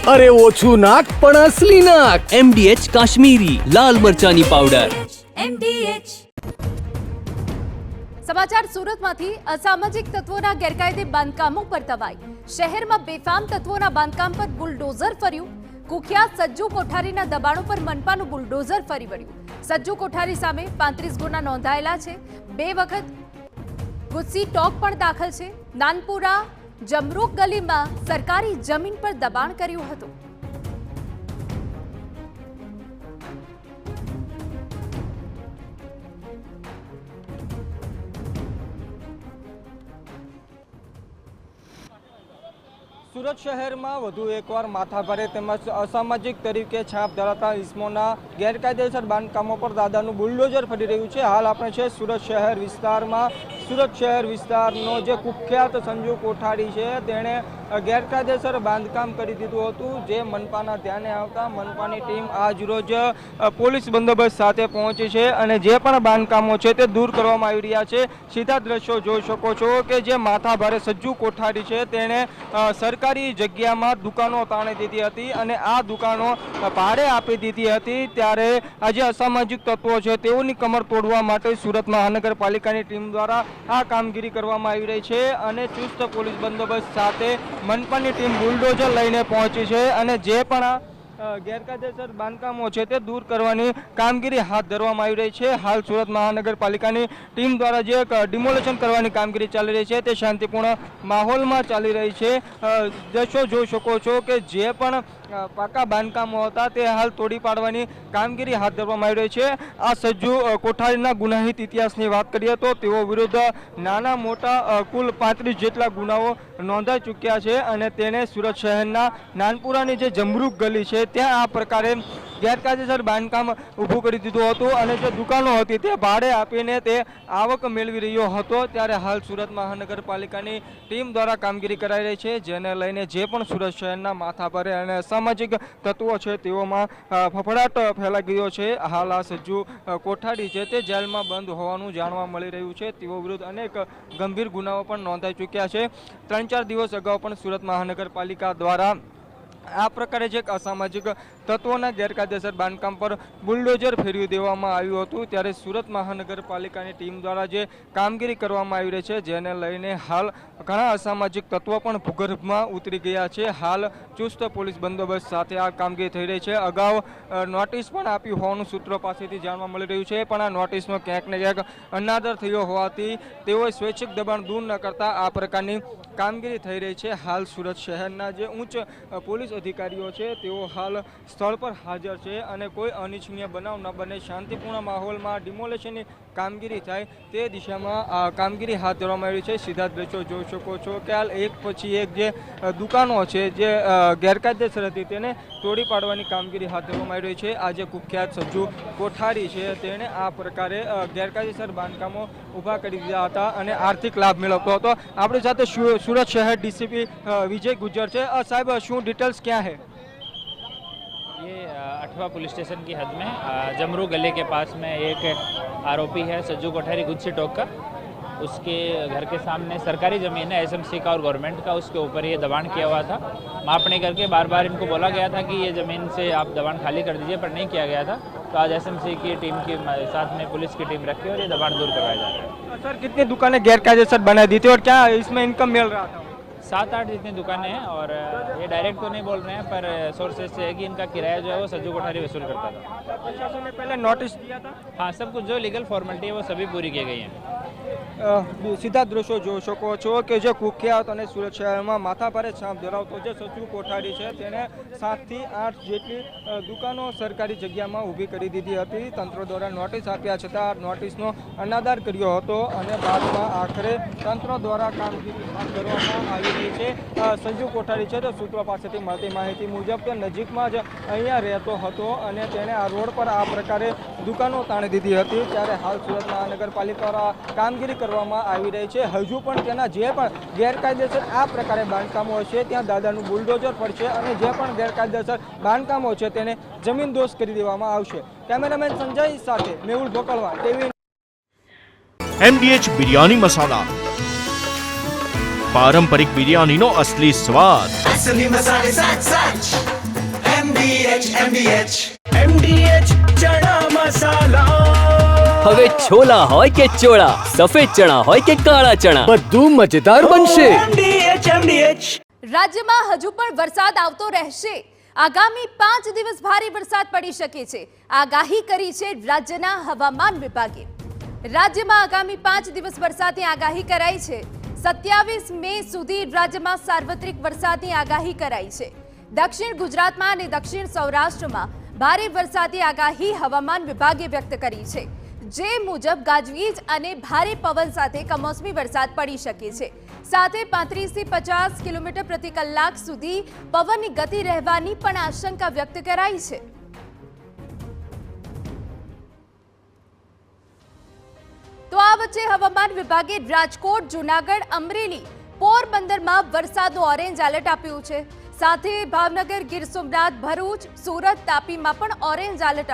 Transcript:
अरे ओछू नाक पण असली नाक। MDH काश्मीरी लाल मरचानी पाउडर। MDH। સમાચાર સુરતમાંથી અસામાજિક તત્વોના ગેરકાયદે બાંધકામો પર તવાઈ। શહેરમાં બેફામ તત્વોના બાંધકામ પર બુલડોઝર ફર્યું। કુખ્યાત સજ્જુ કોઠારીના દબાણો પર મનપાનું બુલડોઝર ફરી વળ્યું। સજ્જુ કોઠારી સામે 35 ગુના નોંધાયેલા છે। 2 વખત ગુસ્સી ટોક પણ દાખલ છે। નાનપુરા જમરૂક ગલીમાં સરકારી જમીન પર દબાણ કર્યું હતું। સુરત શહેરમાં વધુ એકવાર માથાભારે તેમજ અસામાજિક તરીકે છાપ ધરાવતા ઇસમોના ગેરકાયદેસર બાંધકામો પર દાદાનું બુલડોઝર ફરી રહ્યું છે। હાલ આપણે છે સુરત શહેર વિસ્તારમાં। સુરત શહેર વિસ્તારનો જે કુખ્યાત સંજુ કોઠારી છે તેણે ગેરકાયદેસર બાંધકામ કરી દીધું હતું, જે મનપાના ધ્યાને આવતા મનપાની ટીમ આજરોજ પોલીસ બંદોબસ્ત સાથે પહોંચી છે અને જે પણ બાંધકામો છે તે દૂર કરવામાં આવી રહ્યા છે। સીધા દ્રશ્યો જોઈ શકો છો કે જે માથાભારે સજ્જુ કોઠારી છે તેણે સરકારી જગ્યામાં દુકાનો તાણી દીધી હતી અને આ દુકાનો ભાડે આપી દીધી હતી। ત્યારે આજે અસામાજિક તત્વો છે તેઓની કમર તોડવા માટે સુરત મહાનગરપાલિકાની ટીમ દ્વારા આ કામગીરી કરવામાં આવી રહી છે અને ચુસ્ત પોલીસ બંદોબસ્ત સાથે મનપાની ટીમ બુલડોઝર લઈને પહોંચી છે અને જે પણ ગેરકાયદેસર બાંધકામો છે તે દૂર કરવાની કામગીરી હાથ ધરવામાં આવી રહી છે। હાલ સુરત મહાનગરપાલિકાની ટીમ દ્વારા જે ડિમોલેશન કરવાની કામગીરી ચાલી રહી છે તે શાંતિપૂર્ણ માહોલમાં ચાલી રહી છે। દ્રશ્યો જોઈ શકો છો કે જે પણ પાકા બાંધકામો હતા તે હાલ તોડી પાડવાની કામગીરી હાથ ધરવામાં આવી રહી છે। આ સજ્જુ કોઠારીના ગુનાહિત ઇતિહાસની વાત કરીએ તો તેઓ વિરુદ્ધ નાના મોટા કુલ 35 જેટલા ગુનાઓ નોંધાઈ ચૂક્યા છે અને તેને સુરત શહેરના નાનપુરાની જે જમરૂક ગલી છે ત્યાં આ પ્રકારે ગેરકાયદેસર બાંધકામ ઊભું કરી દીધું હતું અને જે દુકાનો હતી તે ભાડે આપીને તે આવક મેળવી રહ્યો હતો। ત્યારે હાલ સુરત મહાનગરપાલિકાની ટીમ દ્વારા કામગીરી કરાઈ રહી છે, જેને લઈને જે પણ સુરત શહેરના માથાભારે અને અસામાજિક તત્વો છે તેઓમાં ફફડાટ ફેલાઈ ગયો છે। હાલ આ સજ્જુ કોઠારી છે તે જેલમાં બંધ હોવાનું જાણવા મળી રહ્યું છે। તેઓ વિરુદ્ધ અનેક ગંભીર ગુનાઓ પણ નોંધાઈ ચૂક્યા છે। 3-4 દિવસ અગાઉ પણ સુરત મહાનગરપાલિકા દ્વારા આ પ્રકારે જે અસામાજિક તત્વોના ગેરકાયદેસર બાંધકામ પર બુલડોઝર ફેરવી દેવામાં આવ્યું હતું। ત્યારે સુરત મહાનગરપાલિકાની ટીમ દ્વારા જે કામગીરી કરવામાં આવી રહી છે જેને લઈને હાલ ઘણા અસામાજિક તત્વો પણ ભૂગર્ભમાં ઉતરી ગયા છે। હાલ ચુસ્ત પોલીસ બંદોબસ્ત સાથે આ કામગીરી થઈ રહી છે। અગાઉ નોટિસ પણ આપી હોવાનું સૂત્રો પાસેથી જાણવા મળી રહ્યું છે, પણ આ નોટિસનો ક્યાંક ને ક્યાંક અનાદર થયો હોવાથી તેઓએ સ્વૈચ્છિક દબાણ દૂર ન કરતા આ પ્રકારની કામગીરી થઈ રહી છે। હાલ સુરત શહેરના જે ઉચ્ચ પોલીસ અધિકારીઓ છે તેઓ હાલ સ્થળ પર હાજર છે અને કોઈ અનિચ્છનીય બનાવ ન બને, શાંતિપૂર્ણ માહોલમાં ડિમોલેશનની કામગીરી થાય તે દિશામાં કામગીરી હાથ ધરવામાં આવી છે। સીધા દ્રશ્યો જોઈ શકો છો કે હાલ એક પછી એક જે દુકાનો છે જે ગેરકાયદેસર હતી તેને તોડી પાડવાની કામગીરી હાથ ધરવામાં આવી રહી છે। આજે કુખ્યાત સજ્જુ કોઠારી છે તેણે આ પ્રકારે ગેરકાયદેસર બાંધકામો ઊભા કરી દીધા હતા અને આર્થિક લાભ મેળવતો હતો। આપણી સાથે सूरत शहर डीसीपी विजय गुज्जर છે। साहब શું ડિટેલ્સ क्या है? ये 8वां पुलिस स्टेशन की हद में जमरू गली के पास में एक आरोपी है सज्जू कोठारी गुस्सी टोक का। उसके घर के सामने सरकारी ज़मीन है एसएमसी का और गवर्नमेंट का, उसके ऊपर ये दबाण किया हुआ था। माप नहीं करके बार बार इनको बोला गया था कि ये ज़मीन से आप दबाण खाली कर दीजिए, पर नहीं किया गया था। तो आज एसएमसी की टीम के साथ में पुलिस की टीम रखी और ये दबाण दूर करवाया जा रहा है। सर कितनी दुकानें गैरकायदेसर बना दी थी और क्या इसमें इनकम मिल रहा था? 7-8 जितनी दुकानें हैं और ये डायरेक्ट तो नहीं बोल रहे हैं, पर सोर्सेज से है कि इनका किराया जो है वो सज्जू कोठारी वसूल करता था। प्रशासन ने पहले नोटिस दिया था? हाँ, सब कुछ जो लीगल फॉर्मेलिटी है वो सभी पूरी की गई हैं। સીધા દ્રશ્યો જોઈ શકો છો કે જે કુખ્યાત અને સુરત શહેરમાં માથાભારે છાપ ધરાવતો જે સજ્જુ કોઠારી છે તેને 7 થી 8 જેટલી દુકાનો સરકારી જગ્યામાં ઊભી કરી દીધી હતી। તંત્ર દ્વારા નોટિસ આપ્યા છતાં નોટિસનો અનાદર કર્યો હતો અને બાદમાં આખરે તંત્ર દ્વારા કામગીરી હાથ ધરવામાં આવી રહી છે। સજ્જુ કોઠારી છે તો સૂત્રો પાસેથી મળતી માહિતી મુજબ કે નજીકમાં જ અહીંયા રહેતો હતો અને તેણે આ રોડ પર આ પ્રકારે દુકાનો તાણી દીધી હતી। ત્યારે હાલ સુરત મહાનગરપાલિકા દ્વારા કામગીરી કરવામાં આવી રહી છે। હજુ પણ તેના જે પણ ગેરકાયદેસર આ પ્રકારે બાંધકામો હશે ત્યાં દાદાનું બુલડોઝર પડશે અને જે પણ ગેરકાયદેસર બાંધકામો છે તેને જમીનદોસ્ત કરી દેવામાં આવશે। કેમેરામેન સંજય સાથે મેહુલ ભોકલવા ટીવી। MDH बिरयानी मसाला, पारंपरिक बिरयानी नो असली स्वाद। असली मसाले सच सच। હવે છોલા હોય કે ચોળા, સફેદ ચણા હોય કે કાળા ચણા, બધું મજેદાર બનશે. રાજ્યમાં હજુ પણ વરસાદ આવતો રહેશે. આગામી 5 દિવસ ભારે વરસાદ પડી શકે છે. આગાહી કરી છે રાજ્યના હવામાન વિભાગે. રાજ્યમાં આગામી 5 દિવસ વરસાદની આગાહી કરાઈ છે. 27 મે સુધી રાજ્યમાં સાર્વત્રિક વરસાદની આગાહી કરાઈ છે. દક્ષિણ ગુજરાતમાં અને દક્ષિણ સૌરાષ્ટ્રમાં ભારે વરસાદની આગાહી હવામાન વિભાગે વ્યક્ત કરી છે. જે મુજબ ગાજવીજ અને ભારે પવન સાથે કમોસમી વરસાદ પડી શકે છે. સાથે 35 થી 50 કિલોમીટર પ્રતિ કલાક સુધી પવનની ગતિ રહેવાની પણ આશંકા વ્યક્ત કરાઈ છે. તો આ વચ્ચે હવામાન વિભાગે રાજકોટ, જૂનાગઢ, અમરેલી, પોરબંદરમાં વરસાદનું ઓરેન્જ એલર્ટ આપ્યું છે. સાથે ભાવનગર, ગીર સોમનાથ, ભરૂચ, સુરત, તાપીમાં પણ ઓરેન્જ એલર્ટ